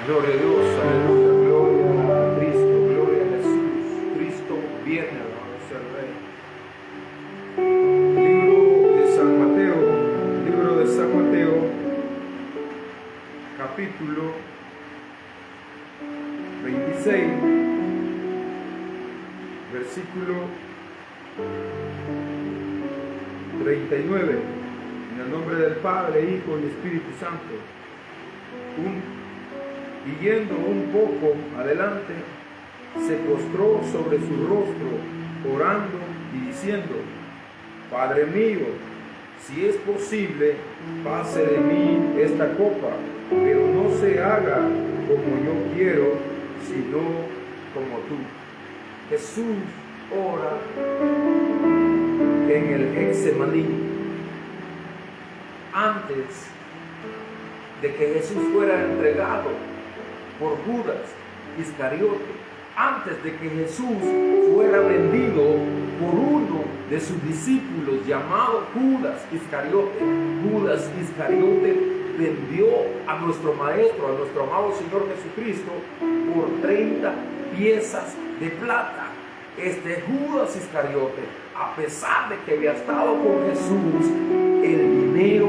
Gloria a Dios, aleluya, gloria a Cristo, gloria a Jesús. Cristo viene, alabado sea el Rey. Libro de San Mateo, capítulo 26, versículo 39. En el nombre del Padre, Hijo y Espíritu Santo. Y yendo un poco adelante, se postró sobre su rostro, orando y diciendo: Padre mío, si es posible, pase de mí esta copa, pero no se haga como yo quiero, sino como tú. Jesús ora en el Getsemaní. Antes de que Jesús fuera entregado por Judas Iscariote, antes de que Jesús fuera vendido por uno de sus discípulos llamado Judas Iscariote. Judas Iscariote vendió a nuestro Maestro, a nuestro amado Señor Jesucristo, por 30 piezas de plata. Este Judas Iscariote, a pesar de que había estado con Jesús, el dinero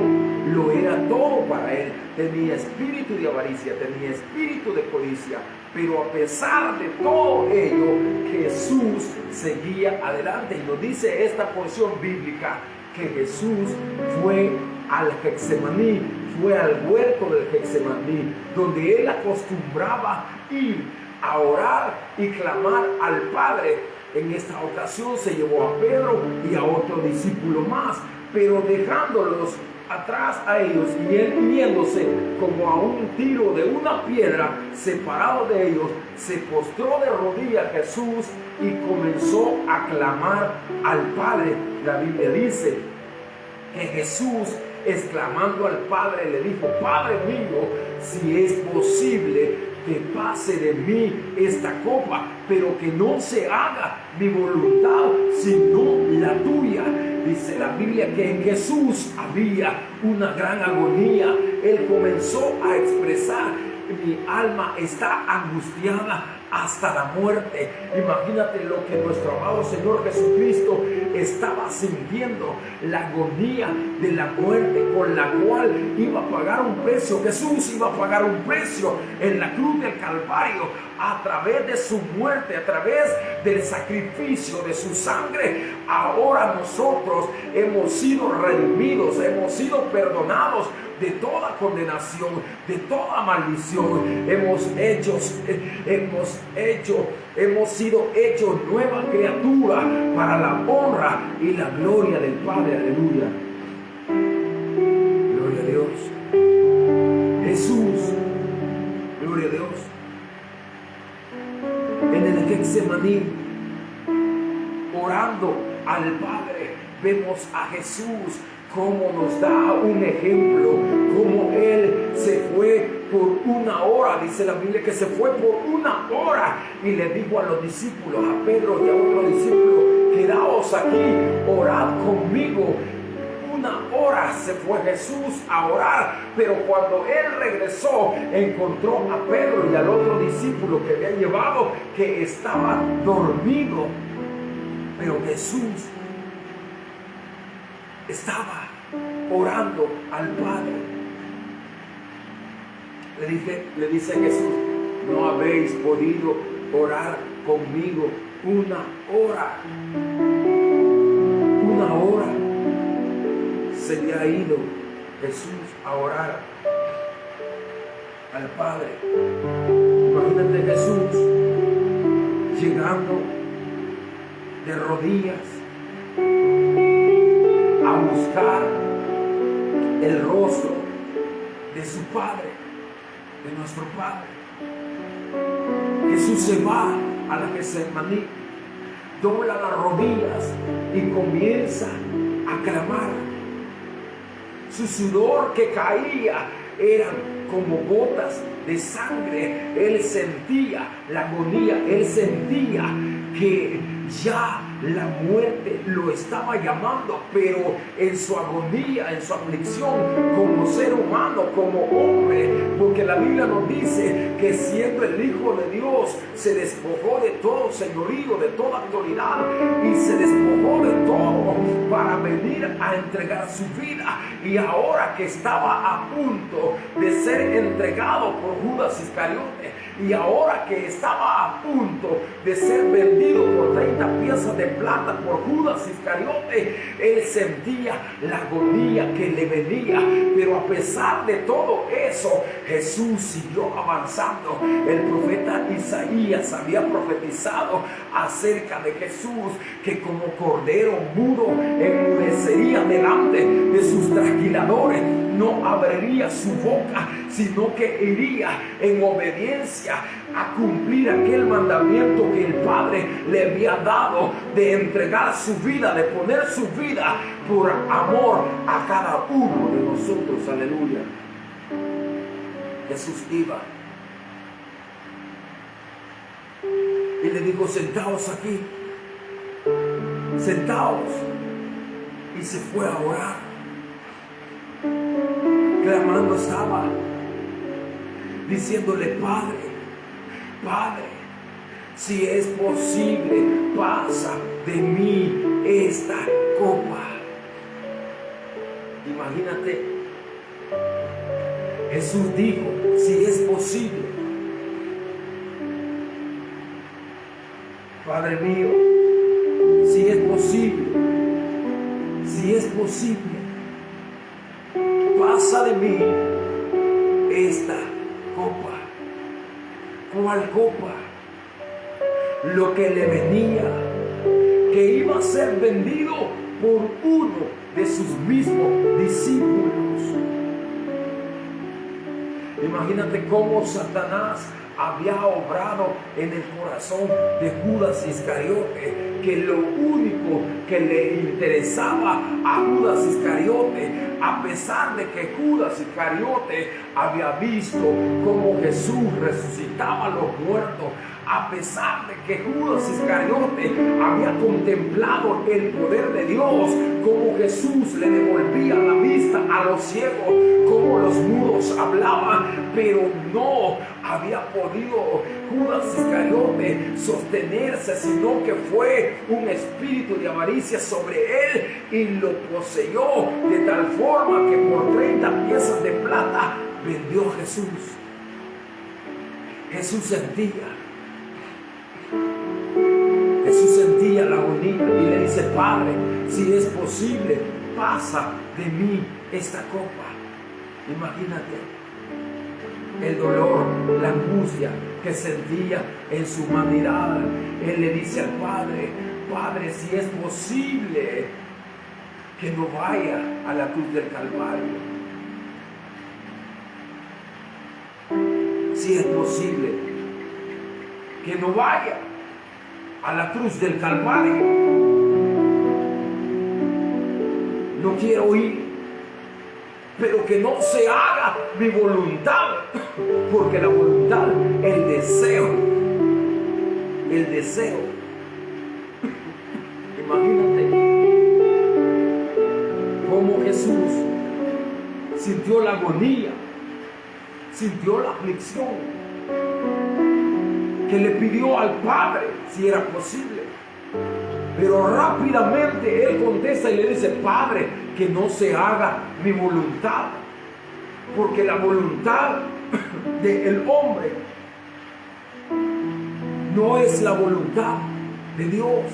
lo era todo para él. Tenía espíritu de avaricia, tenía espíritu de codicia, pero a pesar de todo ello, Jesús seguía adelante. Y nos dice esta porción bíblica que Jesús fue al Getsemaní, fue al huerto del Getsemaní, donde él acostumbraba ir a orar y clamar al Padre. En esta ocasión se llevó a Pedro y a otro discípulo más, pero dejándolos atrás a ellos y él yéndose como a un tiro de una piedra, separado de ellos, se postró de rodillas Jesús y comenzó a clamar al Padre. La Biblia dice que Jesús, exclamando al Padre, le dijo: Padre mío, si es posible, que pase de mí esta copa, pero que no se haga mi voluntad, sino la tuya. Dice la Biblia que en Jesús había una gran agonía. Él comenzó a expresar: mi alma está angustiada hasta la muerte. Imagínate lo que nuestro amado Señor Jesucristo estaba sintiendo, la agonía de la muerte con la cual iba a pagar un precio. Jesús iba a pagar un precio en la cruz del Calvario, a través de su muerte, a través del sacrificio de su sangre. Ahora nosotros hemos sido redimidos, hemos sido perdonados de toda condenación, de toda maldición. Hemos sido hechos nueva criatura para la honra y la gloria del Padre. Aleluya. Gloria a Dios. Jesús, gloria a Dios. En el Getsemaní, orando al Padre, vemos a Jesús como nos da un ejemplo, como Él se fue por una hora. Dice la Biblia que se fue por una hora y le dijo a los discípulos, a Pedro y a otro discípulo: quedaos aquí, orad conmigo. Una hora se fue Jesús a orar, pero cuando Él regresó, encontró a Pedro y al otro discípulo que había llevado, que estaba dormido. Pero Jesús estaba orando al Padre. Le dice Jesús: no habéis podido orar conmigo una hora. Una hora se le ha ido Jesús a orar al Padre. Imagínate Jesús llegando de rodillas a buscar el rostro de su Padre, de nuestro Padre. Jesús se va a la Getsemaní, dobla las rodillas y comienza a clamar. Su sudor que caía eran como gotas de sangre. Él sentía la agonía, él sentía que ya La muerte lo estaba llamando, pero en su agonía, en su aflicción, como ser humano, como hombre, porque la Biblia nos dice que siendo el Hijo de Dios, se despojó de todo señorío, de toda autoridad, y se despojó de todo para venir a entregar su vida. Y ahora que estaba a punto de ser entregado por Judas Iscariote, y ahora que estaba a punto de ser vendido por 30 piezas de plata por Judas Iscariote, él sentía la agonía que le venía. Pero a pesar de todo eso, Jesús siguió avanzando. El profeta Isaías había profetizado acerca de Jesús, que como cordero mudo enmudecería delante de sus trasquiladores. No abriría su boca, sino que iría en obediencia a cumplir aquel mandamiento que el Padre le había dado, de entregar su vida, de poner su vida por amor a cada uno de nosotros. Aleluya. Jesús iba y le dijo: sentaos aquí, sentaos. Y se fue a orar. Clamando estaba, diciéndole: Padre, Padre, si es posible, pasa de mí esta copa. Imagínate, Jesús dijo: si es posible. Padre mío, si es posible, si es posible, pasa de mí esta copa. ¿Cuál copa? Lo que le venía, que iba a ser vendido por uno de sus mismos discípulos. Imagínate cómo Satanás había obrado en el corazón de Judas Iscariote, que lo único que le interesaba a Judas Iscariote, a pesar de que Judas Iscariote había visto cómo Jesús resucitaba a los muertos, a pesar de que Judas Iscariote había contemplado el poder de Dios, cómo Jesús le devolvía la vista a los ciegos, cómo los mudos hablaban, pero no había podido Judas Iscariote sostenerse, sino que fue un espíritu de avaricia sobre él y lo poseyó, de tal forma que por 30 piezas de plata vendió a Jesús. Jesús sentía la agonía y le dice: Padre, si es posible, pasa de mí esta copa. Imagínate el dolor, la angustia que sentía en su humanidad. Él le dice al Padre: Padre, si es posible, que no vaya a la cruz del Calvario. Si es posible, que no vaya a la cruz del Calvario. No quiero ir, pero que no se haga mi voluntad, porque la voluntad, el deseo. Imagínate cómo Jesús sintió la agonía, sintió la aflicción, que le pidió al Padre si era posible. Pero rápidamente Él contesta y le dice: Padre, que no se haga mi voluntad, porque la voluntad del hombre no es la voluntad de Dios.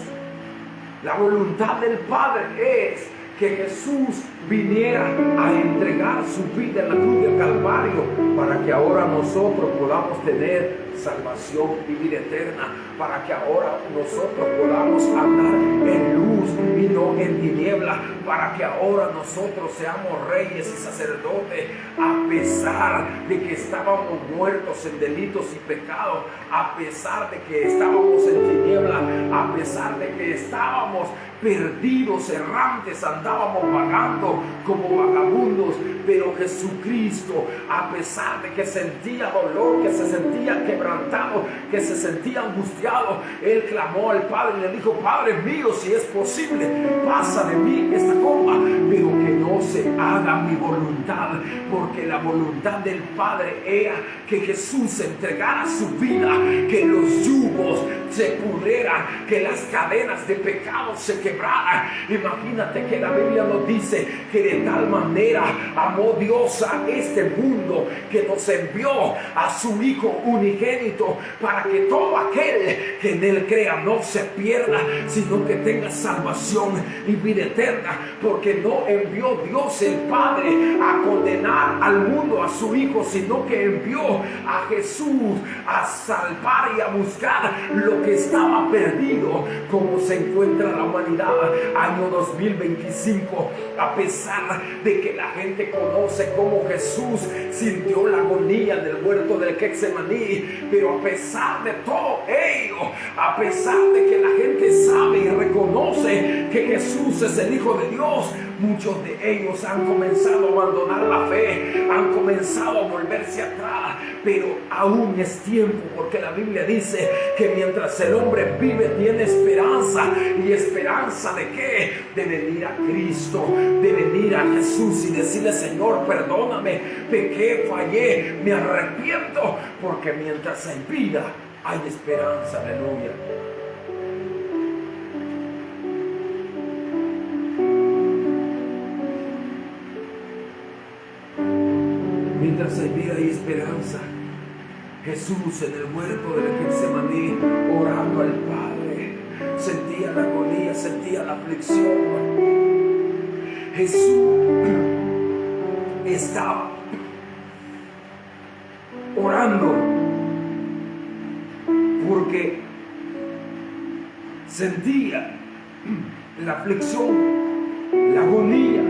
La voluntad del Padre es que Jesús viniera a entregar su vida en la cruz del Calvario, para que ahora nosotros podamos tener salvación y vida eterna, para que ahora nosotros podamos andar en luz, luz y no en tiniebla, para que ahora nosotros seamos reyes y sacerdotes, a pesar de que estábamos muertos en delitos y pecados, a pesar de que estábamos en tiniebla, a pesar de que estábamos perdidos, errantes, andábamos vagando como vagabundos, pero Jesucristo, a pesar de que sentía dolor, que se sentía quebrantado, que se sentía angustiado, Él clamó al Padre y le dijo: Padre mío, si es posible, pasa de mí esta copa, pero que no se haga mi voluntad, porque la voluntad del Padre era que Jesús entregara su vida, que los yugos se pudrieran, que las cadenas de pecado se quebraran. Imagínate que la Biblia nos dice que de tal manera amó Dios a este mundo, que nos envió a su Hijo unigénito, para que todo aquel que en Él crea no se pierda, sino que tenga salvación y vida eterna. Porque no envió Dios el Padre a condenar al mundo, a su Hijo, sino que envió a Jesús a salvar y a buscar lo que estaba perdido. Como se encuentra la humanidad año 2025, a pesar de que la gente conoce cómo Jesús sintió la agonía en el huerto del Getsemaní, pero a pesar de todo ello, a pesar de que la gente sabe y reconoce que Jesús es el Hijo de Dios, muchos de ellos han comenzado a abandonar la fe, han comenzado a volverse atrás. Pero aún es tiempo, porque la Biblia dice que mientras el hombre vive tiene esperanza. ¿Y esperanza de qué? De venir a Cristo, de venir a Jesús y decirle: Señor, perdóname, pequé, fallé, me arrepiento, porque mientras hay vida hay esperanza. Aleluya. Mientras hay vida y esperanza, Jesús en el huerto del Getsemaní, orando al Padre, sentía la agonía, sentía la aflicción. Jesús estaba orando porque sentía la aflicción, la agonía,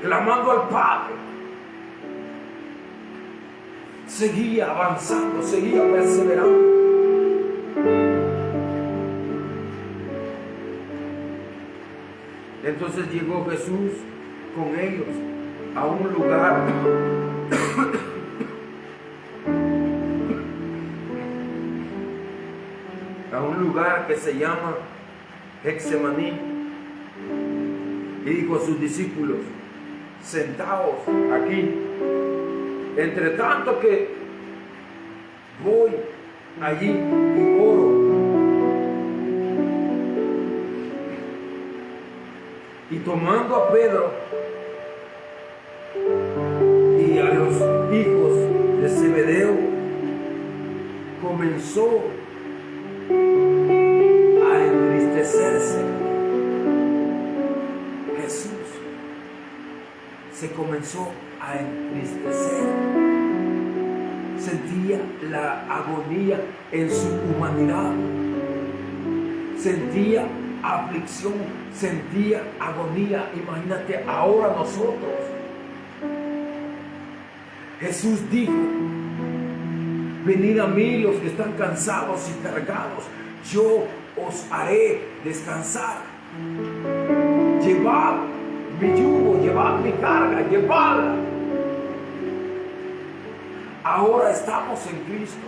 clamando al Padre. Seguía avanzando, seguía perseverando. Entonces llegó Jesús con ellos a un lugar que se llama Getsemaní, y dijo a sus discípulos: sentaos aquí, entre tanto que voy allí y oro. Y tomando a Pedro y a los hijos de Zebedeo, comenzó a entristecerse. Jesús se comenzó a entristecer. Sentía la agonía en su humanidad. Sentía aflicción, sentía agonía. Imagínate ahora nosotros. Jesús dijo: venid a mí los que están cansados y cargados, yo os haré descansar. Llevad mi yugo, llevad mi carga, llevadla. Ahora estamos en Cristo.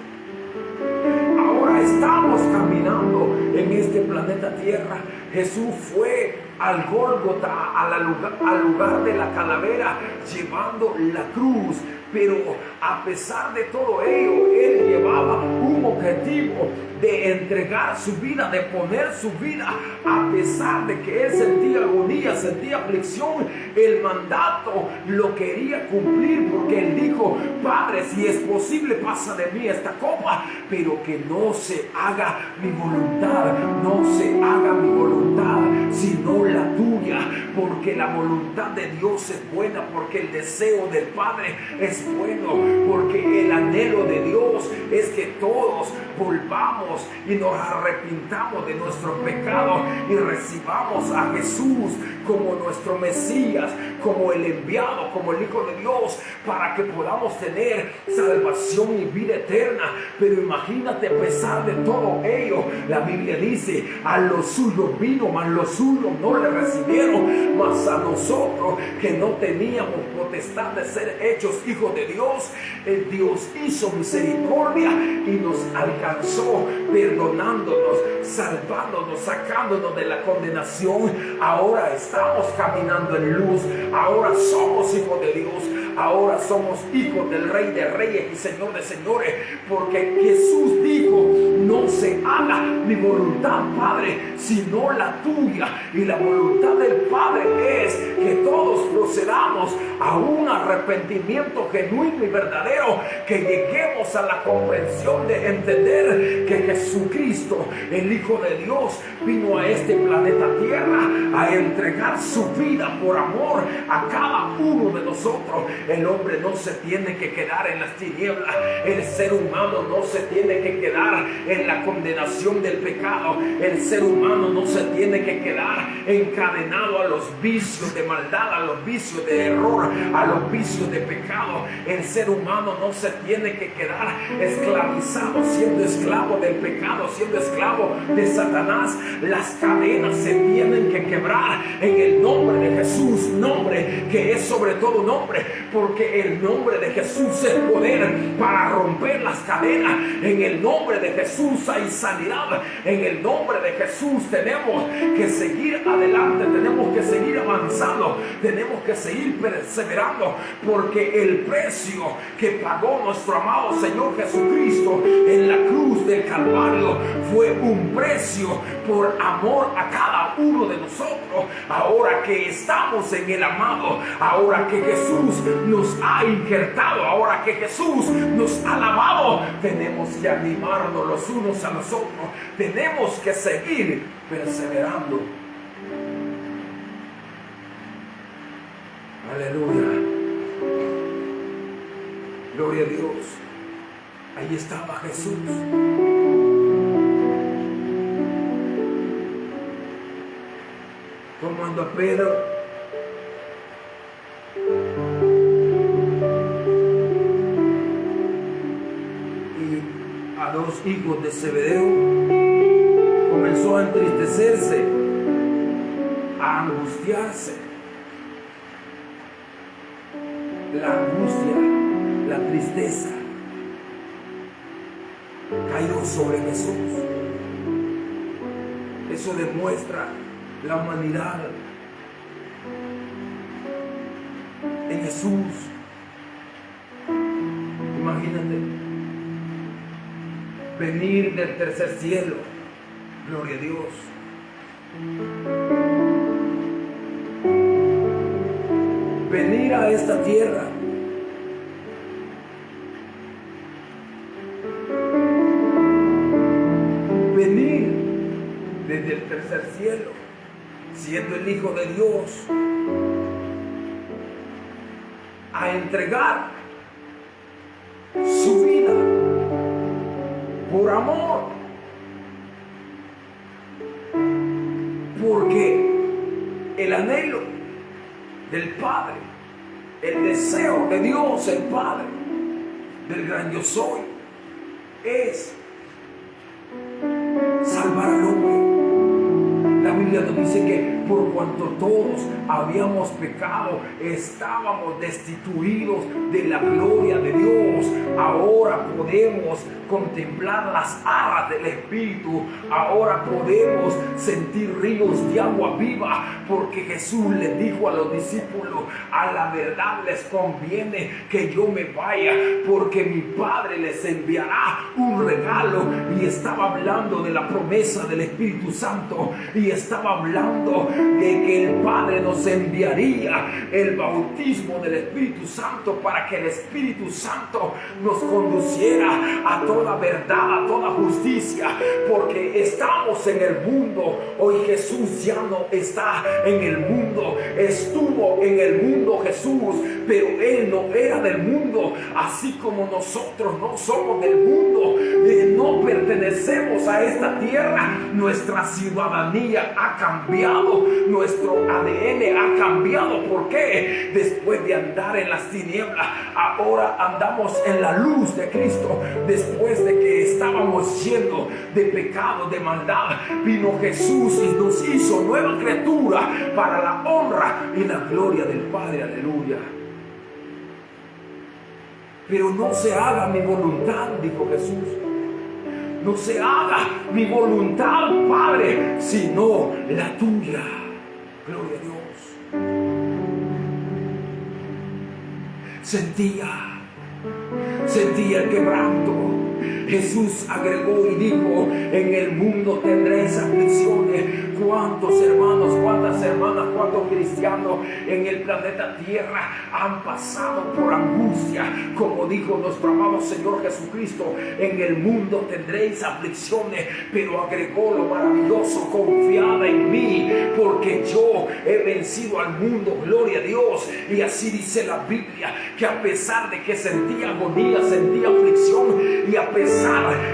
Ahora estamos caminando en este planeta Tierra. Jesús fue al Gólgota, al lugar de la calavera, llevando la cruz. Pero a pesar de todo ello, Él llevaba un objetivo de entregar su vida, de poner su vida. A pesar de que Él sentía agonía, sentía aflicción, el mandato lo quería cumplir, porque Él dijo: Padre, si es posible, pasa de mí esta copa, pero que no se haga mi voluntad, no se haga mi voluntad, sino la tuya, porque la voluntad de Dios es buena, porque el deseo del Padre es bueno, porque el anhelo de Dios es que todos volvamos y nos arrepintamos de nuestro pecado y recibamos a Jesús como nuestro Mesías, como el enviado, como el Hijo de Dios, para que podamos tener salvación y vida eterna. Pero imagínate, a pesar de todo ello, la Biblia dice: a los suyos vino, mas los suyos no le recibieron. Mas a nosotros, que no teníamos potestad de ser hechos hijos de Dios, el Dios hizo misericordia y nos alcanzó, perdonándonos, salvándonos, sacándonos de la condenación. Ahora estamos caminando en luz, ahora somos hijos de Dios, ahora somos hijos del Rey de Reyes y Señor de Señores, porque Jesús dijo: no se haga mi voluntad, Padre, sino la tuya. Y la voluntad del Padre es que todos procedamos a un arrepentimiento genuino y verdadero, que lleguemos a la comprensión de entender que Jesucristo, el Hijo de Dios, vino a este planeta Tierra a entregar su vida por amor a cada uno de nosotros. El hombre no se tiene que quedar en las tinieblas, el ser humano no se tiene que quedar en la condenación del pecado, el ser humano no se tiene que quedar encadenado a los vicios de maldad, a los vicios de error, a los vicios de pecado. El ser humano no se tiene que quedar esclavizado, siendo esclavo del pecado, siendo esclavo de Satanás. Las cadenas se tienen que quebrar en el nombre de Jesús, nombre que es sobre todo nombre, porque el nombre de Jesús es poder para romper las cadenas. En el nombre de Jesús hay sanidad. En el nombre de Jesús tenemos que seguir adelante, tenemos que seguir avanzando, tenemos que seguir perseverando, porque el precio que pagó nuestro amado Señor Jesucristo en la cruz del Calvario fue un precio por amor a cada uno de nosotros. Ahora que estamos en el amado, ahora que Jesús nos ha injertado, ahora que Jesús nos ha lavado, tenemos que animarnos los unos a los otros, tenemos que seguir perseverando. Aleluya, gloria a Dios. Ahí estaba Jesús. Tomando a Pedro, y a dos hijos de Zebedeo. Comenzó a entristecerse, a angustiarse. La angustia, la tristeza cayó sobre Jesús. Eso demuestra la humanidad en Jesús. Imagínate venir del tercer cielo, gloria a Dios, venir a esta tierra, venir desde el tercer cielo, siendo el Hijo de Dios, a entregar su vida por amor, porque el anhelo del Padre, el deseo de Dios el Padre, del gran yo soy, es salvar al hombre. La Biblia nos dice que por cuanto todos habíamos pecado, estábamos destituidos de la gloria de Dios. Ahora podemos contemplar las alas del Espíritu. Ahora podemos sentir ríos de agua viva, porque Jesús les dijo a los discípulos: a la verdad les conviene que yo me vaya, porque mi Padre les enviará un regalo. Y estaba hablando de la promesa del Espíritu Santo, y estaba hablando de que el Padre nos enviaría el bautismo del Espíritu Santo, para que el Espíritu Santo nos conduzca conduciera a toda verdad, a toda justicia, porque estamos en el mundo. Hoy Jesús ya no está en el mundo, estuvo en el mundo Jesús, pero Él no era del mundo, así como nosotros no somos del mundo, no pertenecemos a esta tierra. Nuestra ciudadanía ha cambiado, nuestro ADN ha cambiado. ¿Por qué? Después de andar en las tinieblas, ahora andamos en la luz de Cristo. Después de que estábamos llenos de pecado, de maldad, vino Jesús y nos hizo nueva criatura para la honra y la gloria del Padre. Aleluya. Pero no se haga mi voluntad, dijo Jesús. No se haga mi voluntad, Padre, sino la tuya. Gloria a Dios. Sentía el quebranto. Jesús agregó y dijo: en el mundo tendréis aflicciones. ¿Cuántos hermanos, cuántas hermanas, cuántos cristianos en el planeta Tierra han pasado por angustia? Como dijo nuestro amado Señor Jesucristo: en el mundo tendréis aflicciones, pero agregó lo maravilloso: confiad en mí, porque yo he vencido al mundo. Gloria a Dios. Y así dice la Biblia, que a pesar de que sentía agonía, sentía aflicción, y a pesar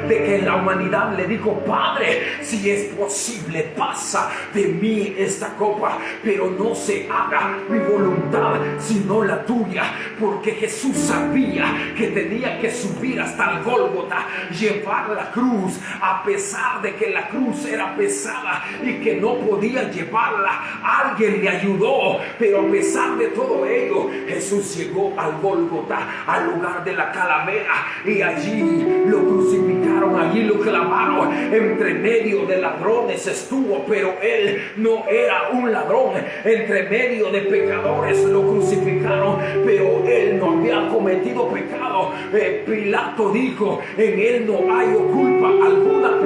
de que la humanidad le dijo: Padre, si es posible, pasa de mí esta copa, pero no se haga mi voluntad sino la tuya. Porque Jesús sabía que tenía que subir hasta el Gólgota, llevar la cruz, a pesar de que la cruz era pesada y que no podía llevarla. Alguien le ayudó, pero a pesar de todo ello, Jesús llegó al Gólgota, al lugar de la calavera, y allí lo crucificaron, allí lo clavaron. Entre medio de ladrones estuvo, pero él no era un ladrón. Entre medio de pecadores lo crucificaron, pero él no había cometido pecado. Pilato dijo: en él no hay culpa alguna.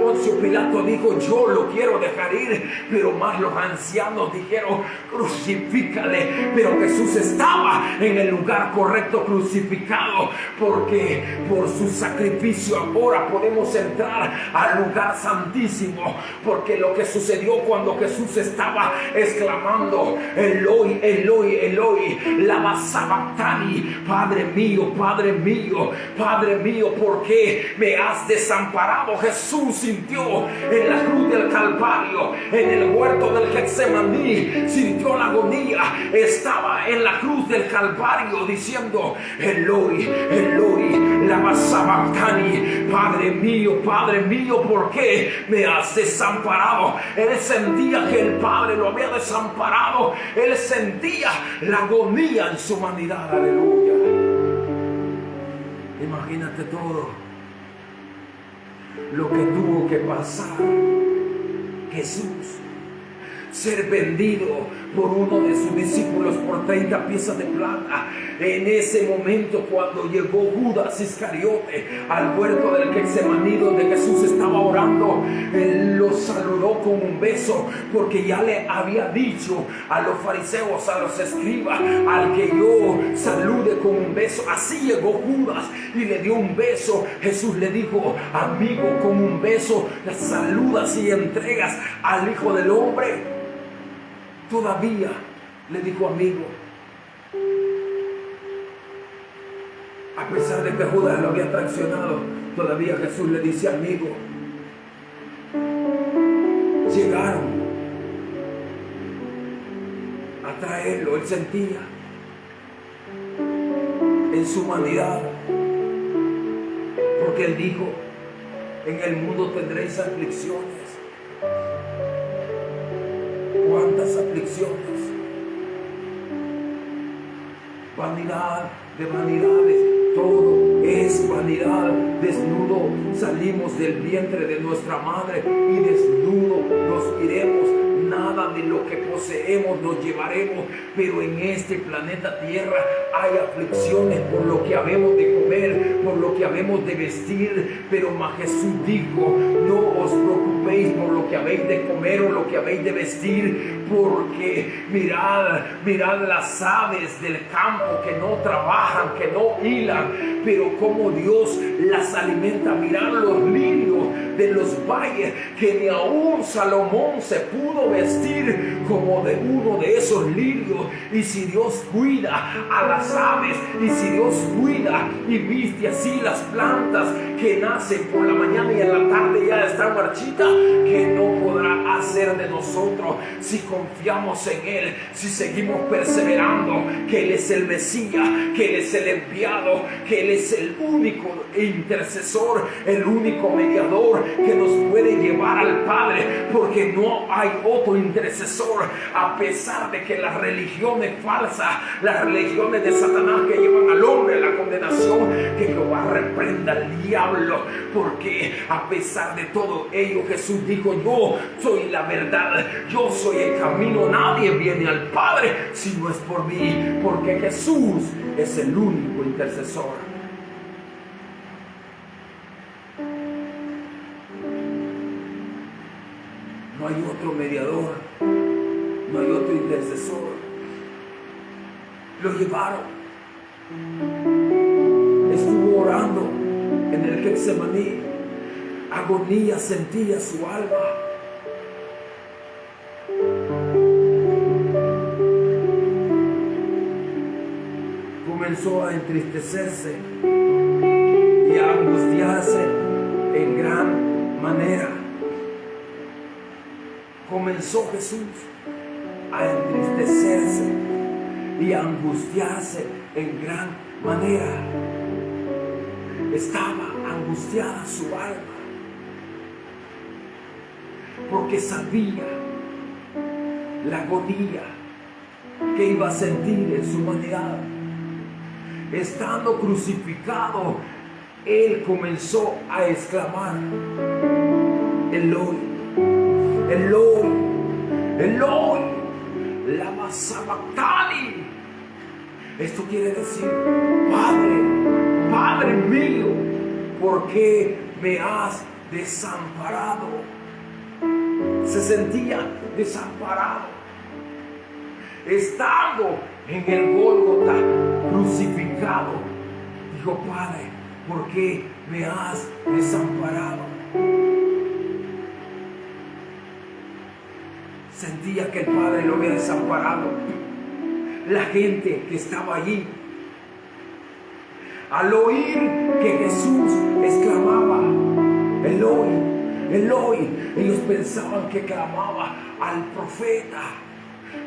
Poncio Pilato dijo: yo lo quiero dejar ir, pero más los ancianos dijeron: crucifícale. Pero Jesús estaba en el lugar correcto, crucificado, porque por su sacrificio ahora podemos entrar al lugar santísimo. Porque lo que sucedió cuando Jesús estaba exclamando: Eloi, Eloi, Eloi, lama sabactani, Padre mío, Padre mío, Padre mío, ¿por qué me has desamparado? Jesús sintió en la cruz del Calvario, en el huerto del Getsemaní, sintió la agonía. Estaba en la cruz del Calvario diciendo: Eloi, Eloi, lama sabactani, Padre mío, ¿por qué me has desamparado? Él sentía que el Padre lo había desamparado. Él sentía la agonía en su humanidad. Aleluya. Imagínate todo lo que tuvo que pasar Jesús. Ser vendido por uno de sus discípulos por 30 piezas de plata. En ese momento, cuando llegó Judas Iscariote al huerto del Getsemaní, donde Jesús estaba orando, él lo saludó con un beso, porque ya le había dicho a los fariseos, a los escribas: al que yo salude con un beso. Así llegó Judas y le dio un beso. Jesús le dijo: amigo, con un beso le saludas y entregas al Hijo del Hombre. Todavía le dijo amigo. A pesar de que Judas lo había traicionado, todavía Jesús le dice amigo. Llegaron a traerlo. Él sentía en su humanidad, porque él dijo: en el mundo tendréis aflicciones. ¿Cuántas aflicciones? Vanidad de vanidades, todo es vanidad. Desnudo salimos del vientre de nuestra madre y desnudo nos iremos. Nada de lo que poseemos nos llevaremos, pero en este planeta Tierra hay aflicciones por lo que habemos de comer, por lo que habemos de vestir. Pero Jesús dijo: no os preocupéis por lo que habéis de comer o lo que habéis de vestir, porque mirad las aves del campo que no trabajan, que no hilan, pero como Dios las alimenta. Mirad los lirios de los valles, que ni aún Salomón se pudo vestir como de uno de esos lirios. Y si Dios cuida a las aves, y si Dios cuida y viste así las plantas que nacen por la mañana y en la tarde ya están marchitas, que no podrá hacer de nosotros si confiamos en Él, si seguimos perseverando, que Él es el Mesías, que Él es el enviado, que Él es el único intercesor, el único mediador que nos puede llevar al Padre, porque no hay otro intercesor, a pesar de que las religiones falsas, las religiones de Satanás que llevan al hombre a la condenación, que Jehová reprenda al diablo, porque a pesar de todo ello Jesús dijo: yo soy la verdad, yo soy el camino, nadie viene al Padre si no es por mí, porque Jesús es el único intercesor. No hay otro mediador, no hay otro intercesor. Lo llevaron, estuvo orando en el Getsemaní, agonía sentía su alma. Comenzó a entristecerse y a angustiarse en gran manera. Comenzó Jesús a entristecerse y a angustiarse en gran manera. Estaba angustiada su alma, porque sabía la agonía que iba a sentir en su humanidad. Estando crucificado, Él comenzó a exclamar: Eloi, Eloi, Eloi, lama sabactani. Esto quiere decir: Padre, Padre mío, ¿por qué me has desamparado? Se sentía desamparado, estando en el Gólgota crucificado. Dijo: Padre, ¿por qué me has desamparado? Sentía que el Padre lo había desamparado. La gente que estaba allí, al oír que Jesús exclamaba: Eloi, Eloi, ellos pensaban que clamaba al profeta,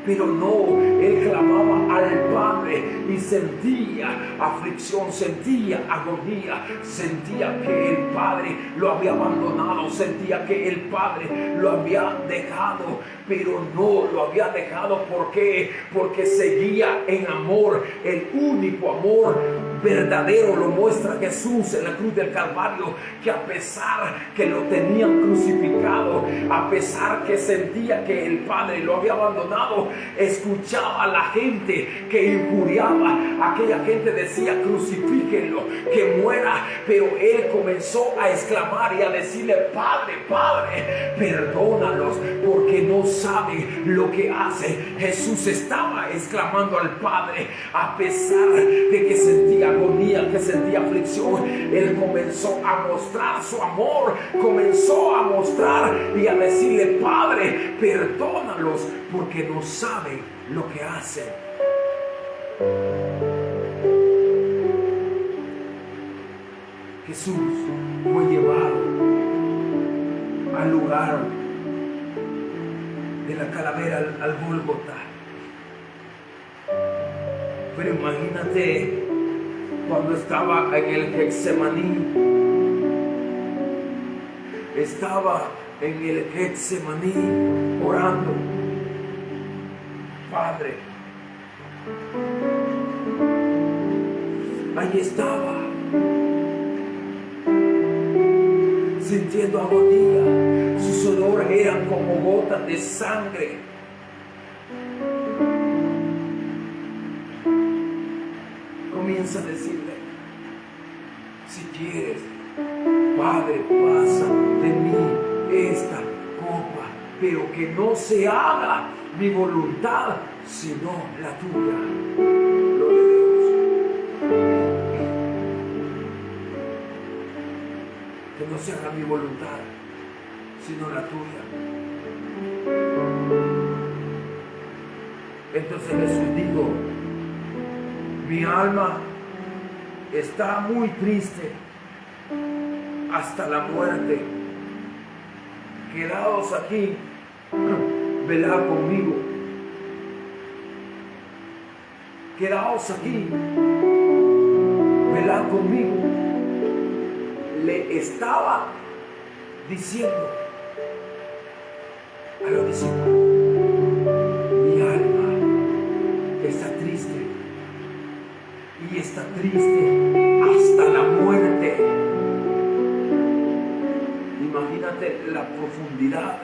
pero no, Él clamaba al Padre y sentía aflicción, sentía agonía, sentía que el Padre lo había abandonado, sentía que el Padre lo había dejado, pero no lo había dejado. ¿Por qué? Porque seguía en amor. El único amor verdadero lo muestra Jesús en la cruz del Calvario, que a pesar que lo tenían crucificado, a pesar que sentía que el Padre lo había abandonado, escuchaba a la gente que injuriaba. Aquella gente decía: crucifíquenlo, que muera. Pero Él comenzó a exclamar y a decirle: Padre, Padre, perdónalos, porque no saben lo que hacen. Jesús estaba exclamando al Padre, a pesar de que sentía agonía, que sentía aflicción. Él comenzó a mostrar su amor, comenzó a mostrar y a decirle: Padre, perdónalos, porque no saben lo que hacen. Jesús fue llevado al lugar de la calavera, al Gólgota. Pero imagínate cuando estaba en el Getsemaní. Estaba en el Getsemaní orando: Padre. Allí estaba, sintiendo agonía. Sus sudores eran como gotas de sangre. Comienza a decirle: si quieres, Padre, pasa de mí esta copa, pero que no se haga mi voluntad, sino la tuya. Gloria a Dios. Que no se haga mi voluntad, sino la tuya. Entonces Jesús dijo, mi alma está muy triste hasta la muerte. Quedaos aquí, velad conmigo. Quedaos aquí, velad conmigo. Le estaba diciendo a los discípulos, mi alma está triste y está triste hasta la muerte. Imagínate la profundidad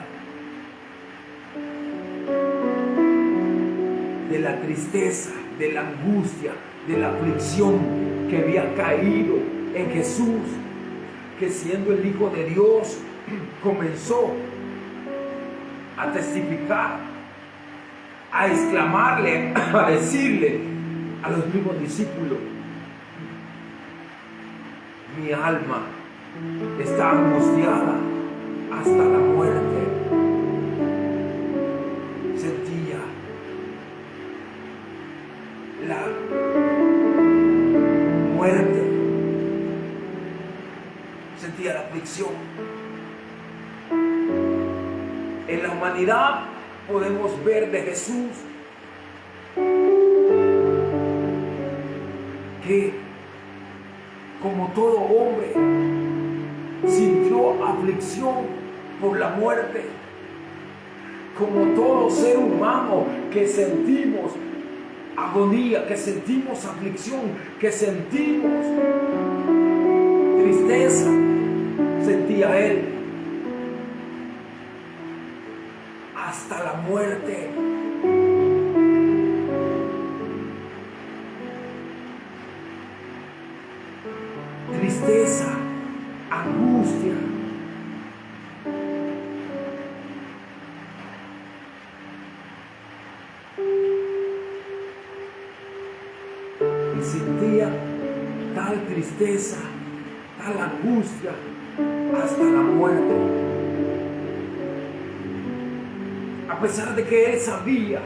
de la tristeza, de la angustia, de la aflicción que había caído en Jesús, que siendo el Hijo de Dios comenzó a testificar, a exclamarle, a decirle a los mismos discípulos, mi alma está angustiada hasta la muerte. Sentía la muerte, sentía la aflicción. En la humanidad podemos ver de Jesús que, como todo hombre, sintió aflicción por la muerte. Como todo ser humano que sentimos agonía, que sentimos aflicción, que sentimos tristeza, sentía él hasta la muerte. Tristeza, angustia. Y sentía tal tristeza, tal angustia hasta la muerte. A pesar de que él sabía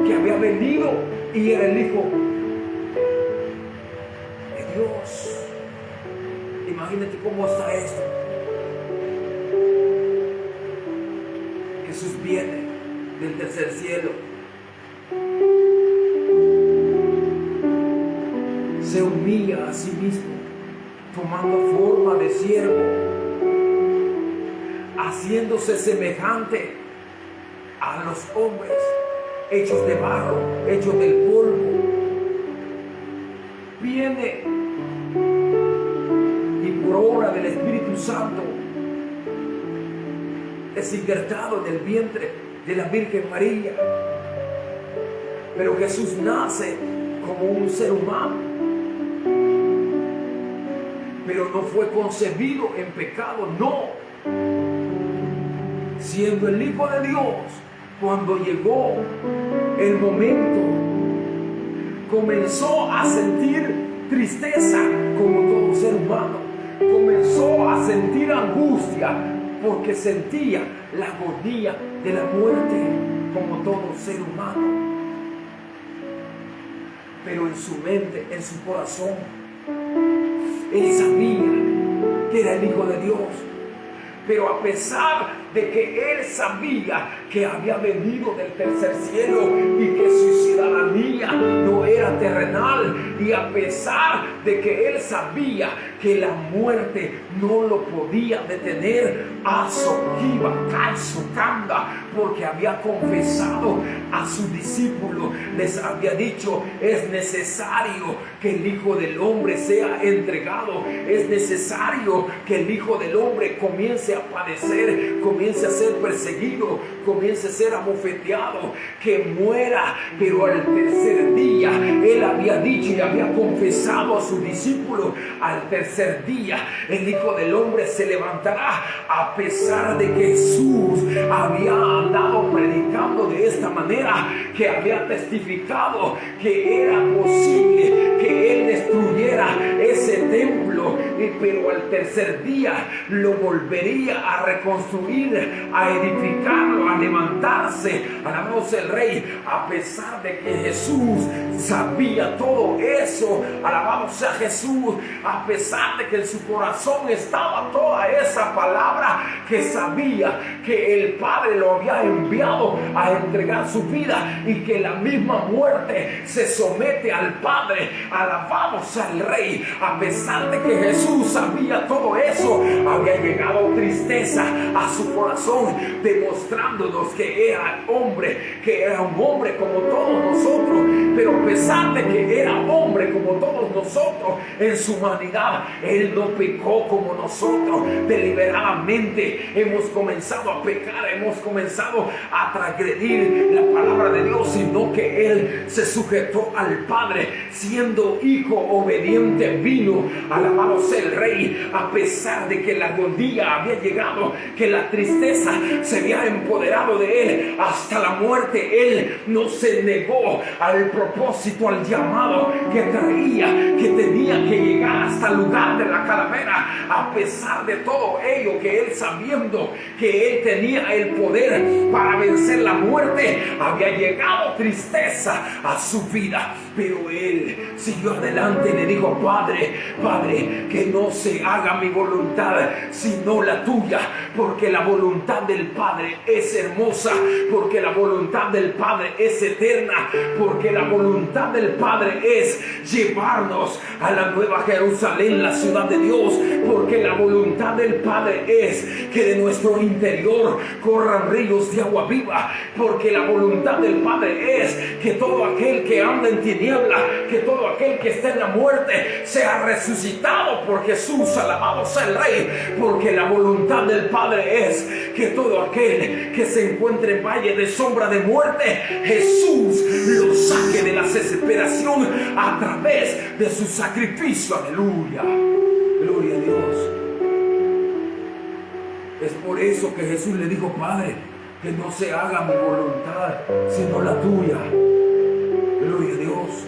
que había venido y era el Hijo de Dios. Imagínate cómo está esto. Jesús viene del tercer cielo. Se humilla a sí mismo, tomando forma de siervo, haciéndose semejante a los hombres, hechos de barro, hechos del polvo. Viene y por obra del Espíritu Santo es injertado en el vientre de la Virgen María. Pero Jesús nace como un ser humano, pero no fue concebido en pecado, no. Siendo el Hijo de Dios, cuando llegó el momento, comenzó a sentir tristeza como todo ser humano. Comenzó a sentir angustia porque sentía la agonía de la muerte como todo ser humano. Pero en su mente, en su corazón, él sabía que era el Hijo de Dios. Pero a pesar de que él sabía que había venido del tercer cielo y que su ciudadanía no era terrenal, y a pesar de que él sabía que la muerte no lo podía detener, porque había confesado a sus discípulos, les había dicho, es necesario que el Hijo del Hombre sea entregado, es necesario que el Hijo del Hombre comience a padecer, comience comience a ser perseguido, comience a ser abofeteado, que muera. Pero al tercer día, Él había dicho y había confesado a sus discípulos, al tercer día el Hijo del Hombre se levantará. A pesar de que Jesús había andado predicando de esta manera, que había testificado que era posible que Él destruyera ese templo, pero al tercer día lo volvería a reconstruir, a edificarlo, a levantarse. Alabado sea el Rey. A pesar de que Jesús sabía todo eso, alabado sea Jesús, a pesar de que en su corazón estaba toda esa palabra, que sabía que el Padre lo había enviado a entregar su vida y que la misma muerte se somete al Padre. Alabado sea el Rey. A pesar de que Jesús sabía todo eso, había llegado tristeza a su corazón, demostrándonos que era hombre, que era un hombre como todos nosotros. Pero a pesar de que era hombre como todos nosotros, en su humanidad, Él no pecó como nosotros. Deliberadamente hemos comenzado a pecar, hemos comenzado a transgredir la palabra de Dios, sino que Él se sujetó al Padre, siendo hijo obediente vino. Alabado sea el Rey. A pesar de que la agonía había llegado, que la tristeza se había empoderado de Él hasta la muerte, Él no se negó al propósito, al llamado que traía, que tenía que llegar hasta el lugar de la calavera. A pesar de todo ello, que Él, sabiendo que Él tenía el poder para vencer la muerte, había llegado tristeza a su vida, pero Él siguió adelante y le dijo: Padre, Padre, que no se haga mi voluntad sino la tuya, porque la voluntad del Padre es hermosa, porque la voluntad del Padre es eterna, porque la voluntad del Padre es llevarnos a la nueva Jerusalén, la ciudad de Dios, porque la voluntad del Padre es que de nuestro interior corran ríos de agua viva, porque la voluntad del Padre es que todo aquel que anda en tiniebla, que todo aquel que está en la muerte, sea resucitado por Jesús. Alabado sea el Rey. Porque la voluntad del Padre es que todo aquel que se encuentre en valle de sombra de muerte, Jesús lo saque de la desesperación a través de su sacrificio. Aleluya, gloria a Dios. Es por eso que Jesús le dijo: Padre, que no se haga mi voluntad sino la tuya. Gloria a Dios.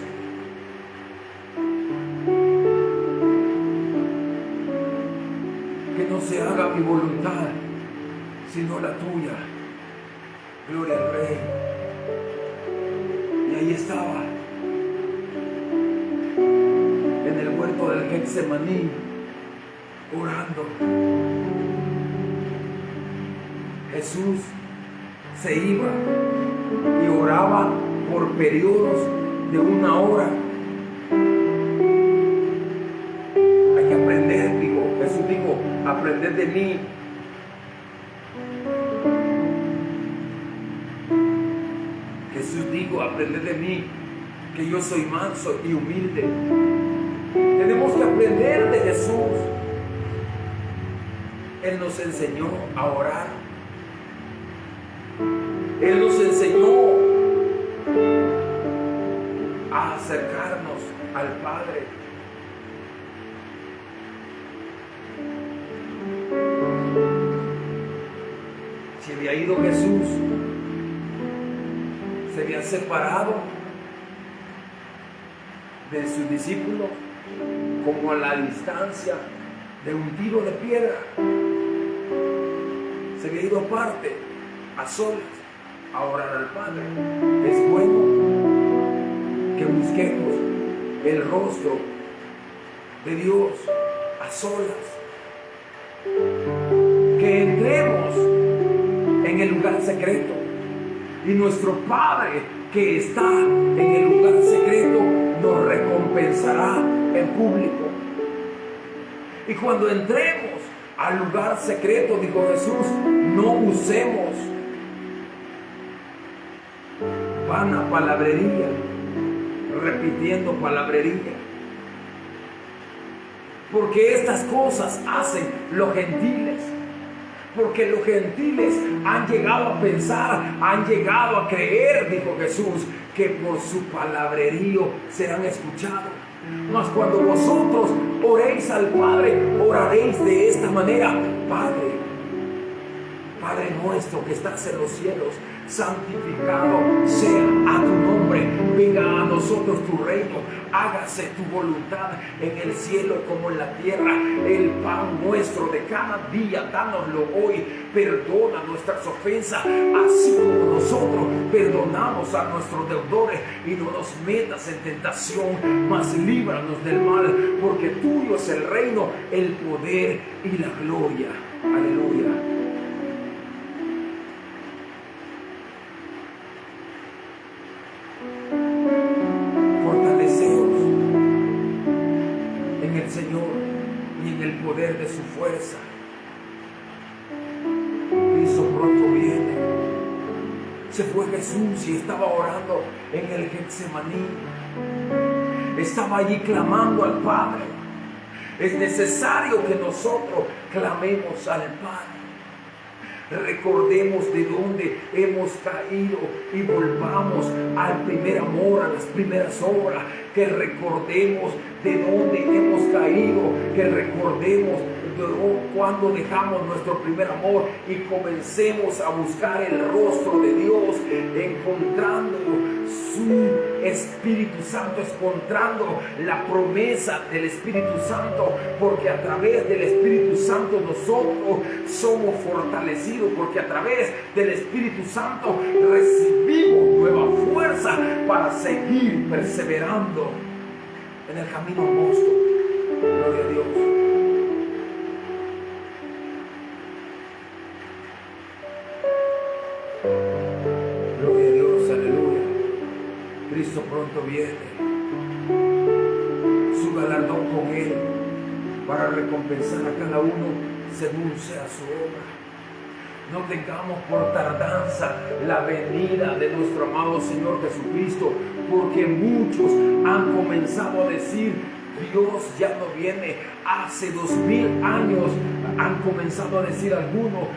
Que no se haga mi voluntad sino la tuya. Gloria al Rey. Y ahí estaba, en el huerto del Getsemaní, orando. Jesús se iba y oraba por periodos de 1 hora. Hay que aprender, dijo Jesús, dijo: aprended de mí. Jesús dijo: aprended de mí, que yo soy manso y humilde. Tenemos que aprender de Jesús. Él nos enseñó a orar. Él nos enseñó a acercarnos al Padre. Se había ido Jesús, se había separado de sus discípulos como a la distancia de un tiro de piedra. Se había ido aparte, a solas, a orar al Padre. Es bueno que busquemos el rostro de Dios a solas, que entremos en el lugar secreto, y nuestro Padre que está en el lugar secreto nos recompensará en público. Y cuando entremos al lugar secreto, dijo Jesús, no usemos vana palabrería, repitiendo palabrería, porque estas cosas hacen los gentiles porque los gentiles han llegado a pensar, han llegado a creer, dijo Jesús, que por su palabrerío serán escuchados. Mas cuando vosotros oréis al Padre, oraréis de esta manera: Padre nuestro que estás en los cielos, santificado sea a tu nombre, venga a nosotros tu reino, hágase tu voluntad en el cielo como en la tierra. El pan nuestro de cada día, dánoslo hoy. Perdona nuestras ofensas, así como nosotros perdonamos a nuestros deudores, y no nos metas en tentación, mas líbranos del mal, porque tuyo es el reino, el poder y la gloria. Aleluya. Señor y en el poder de su fuerza. Cristo pronto viene. Se fue Jesús y estaba orando en el Getsemaní. Estaba allí clamando al Padre. Es necesario que nosotros clamemos al Padre. Recordemos de dónde hemos caído y volvamos al primer amor, a las primeras obras. Que recordemos de dónde hemos caído, que recordemos cuando dejamos nuestro primer amor y comencemos a buscar el rostro de Dios, encontrando su Espíritu Santo, encontrando la promesa del Espíritu Santo, porque a través del Espíritu Santo nosotros somos fortalecidos, porque a través del Espíritu Santo recibimos nueva fuerza para seguir perseverando en el camino angosto. Gloria a Dios. Gloria a Dios, aleluya. Cristo pronto viene. Su galardón con Él para recompensar a cada uno según sea su obra. No tengamos por tardanza la venida de nuestro amado Señor Jesucristo, porque muchos han comenzado a decir: Dios ya no viene. Hace 2000 años han comenzado a decir algunos: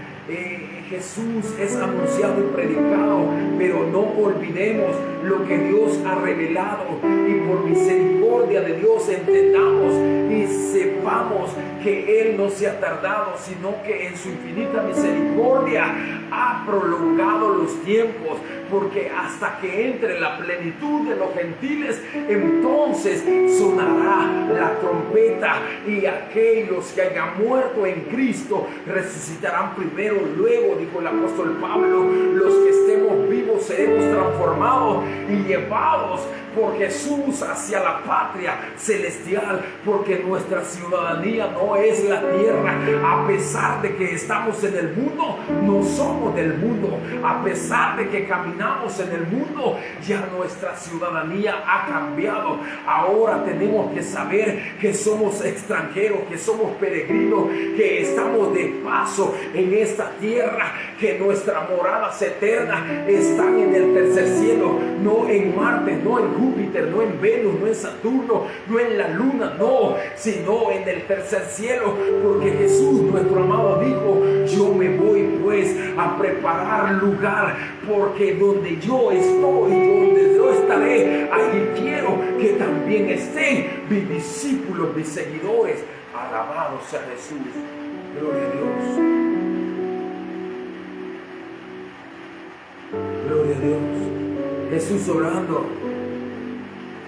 Jesús es anunciado y predicado, pero no olvidemos lo que Dios ha revelado, y por misericordia de Dios entendamos y sepamos que Él no se ha tardado, sino que en su infinita misericordia ha prolongado los tiempos, porque hasta que entre la plenitud de los gentiles, entonces sonará la trompeta, y aquellos que hayan muerto en Cristo resucitarán primero. Luego, dijo el apóstol Pablo, los que estemos vivos seremos transformados y llevados por Jesús hacia la patria celestial, porque nuestra ciudadanía no es la tierra. A pesar de que estamos en el mundo, no somos del mundo. A pesar de que caminamos en el mundo, ya nuestra ciudadanía ha cambiado. Ahora tenemos que saber que somos extranjeros, que somos peregrinos, que estamos de paso en esta tierra, que nuestras moradas eternas están en el tercer cielo, no en Marte, no en Júpiter, no en Venus, no en Saturno, no en la luna, no, sino en el tercer cielo, porque Jesús nuestro amado dijo: yo me voy pues a preparar lugar, porque donde yo estoy, donde yo estaré, allí quiero que también estén mis discípulos, mis seguidores. Alabado sea Jesús. Gloria a Dios. Gloria a Dios. Jesús orando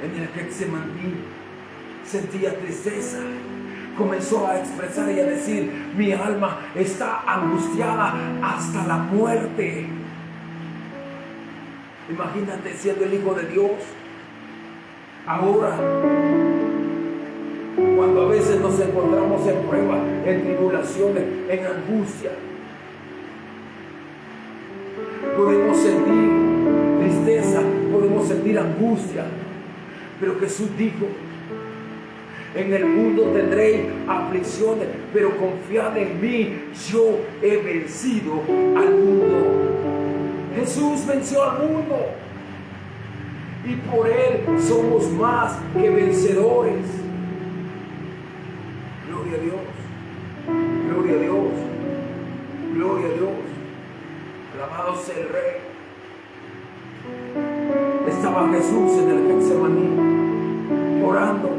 en el Getsemaní sentía tristeza. Comenzó a expresar y a decir: mi alma está angustiada hasta la muerte. Imagínate siendo el Hijo de Dios. Ahora, cuando a veces nos encontramos en pruebas, en tribulaciones, en angustia, podemos sentir tristeza, podemos sentir angustia, pero Jesús dijo: en el mundo tendréis aflicciones, pero confiad en mí, yo he vencido al mundo. Jesús venció al mundo, y por Él somos más que vencedores. Gloria a Dios, gloria a Dios, Alabado sea el Rey. Estaba Jesús en el Getsemaní orando.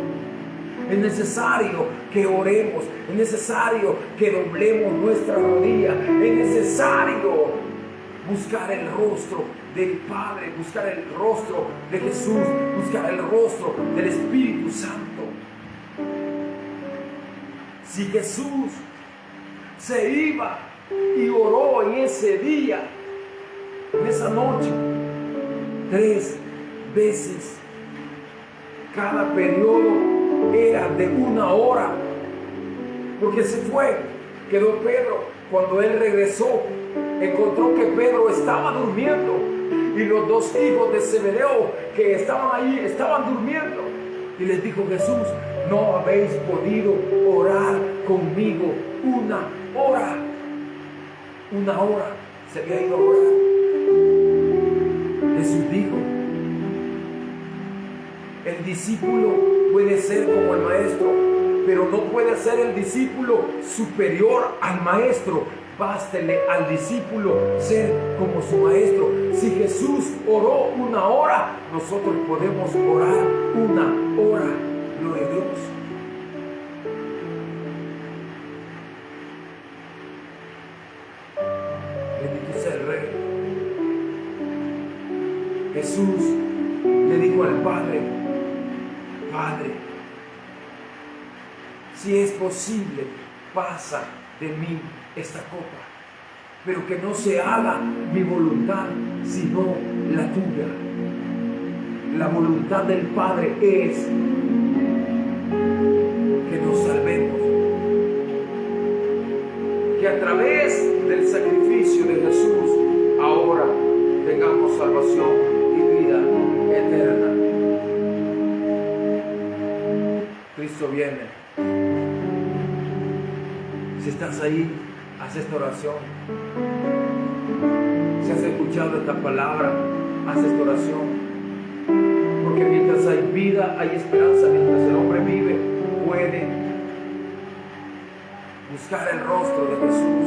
Es necesario que oremos, es necesario que doblemos nuestra rodilla, es necesario buscar el rostro del Padre, buscar el rostro de Jesús, buscar el rostro del Espíritu Santo. Si Jesús se iba y oró en ese día, en esa noche, 3 veces, cada periodo era de 1 hora, porque se fue, quedó Pedro. Cuando él regresó, encontró que Pedro estaba durmiendo y los 2 hijos de Zebedeo que estaban ahí estaban durmiendo. Y les dijo Jesús: no habéis podido orar conmigo 1 hora. 1 hora se había ido a orar. Jesús dijo: el discípulo puede ser como el maestro, pero no puede ser el discípulo superior al maestro. Bástele al discípulo ser como su maestro. Si Jesús oró 1 hora, nosotros podemos orar 1 hora. Gloria a Dios. Bendito sea el Rey. Jesús le dijo al Padre: Padre, si es posible, pasa de mí esta copa, pero que no se haga mi voluntad, sino la tuya. La voluntad del Padre es que nos salvemos, que a través del sacrificio de Jesús ahora tengamos salvación y vida eterna. Cristo viene. Si estás ahí, haz esta oración. Si has escuchado esta palabra, haz esta oración. Porque mientras hay vida, hay esperanza. Mientras el hombre vive, puede buscar el rostro de Jesús.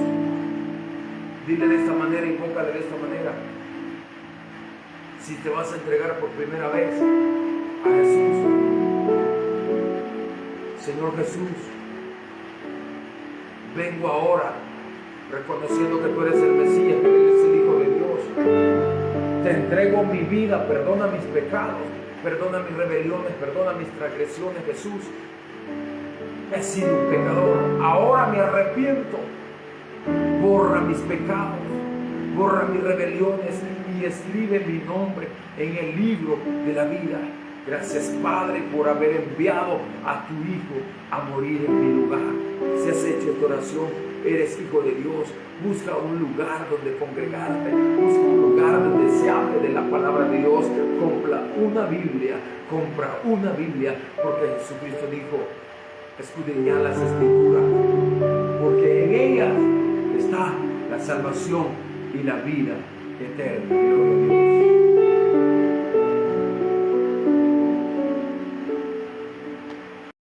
Dile de esta manera, invócale de esta manera. Si te vas a entregar por primera vez a Jesús: Señor Jesús, vengo ahora reconociendo que tú eres el Mesías, que eres el Hijo de Dios. Te entrego mi vida, perdona mis pecados, perdona mis rebeliones, perdona mis transgresiones, Jesús. He sido un pecador, ahora me arrepiento. Borra mis pecados, borra mis rebeliones y escribe mi nombre en el libro de la vida. Gracias, Padre, por haber enviado a tu Hijo a morir en mi lugar. Si has hecho esta oración, eres hijo de Dios. Busca un lugar donde congregarte. Busca un lugar donde se hable de la palabra de Dios. Compra una Biblia, porque Jesucristo dijo: escudriñad las Escrituras, porque en ellas está la salvación y la vida eterna. Gloria a Dios.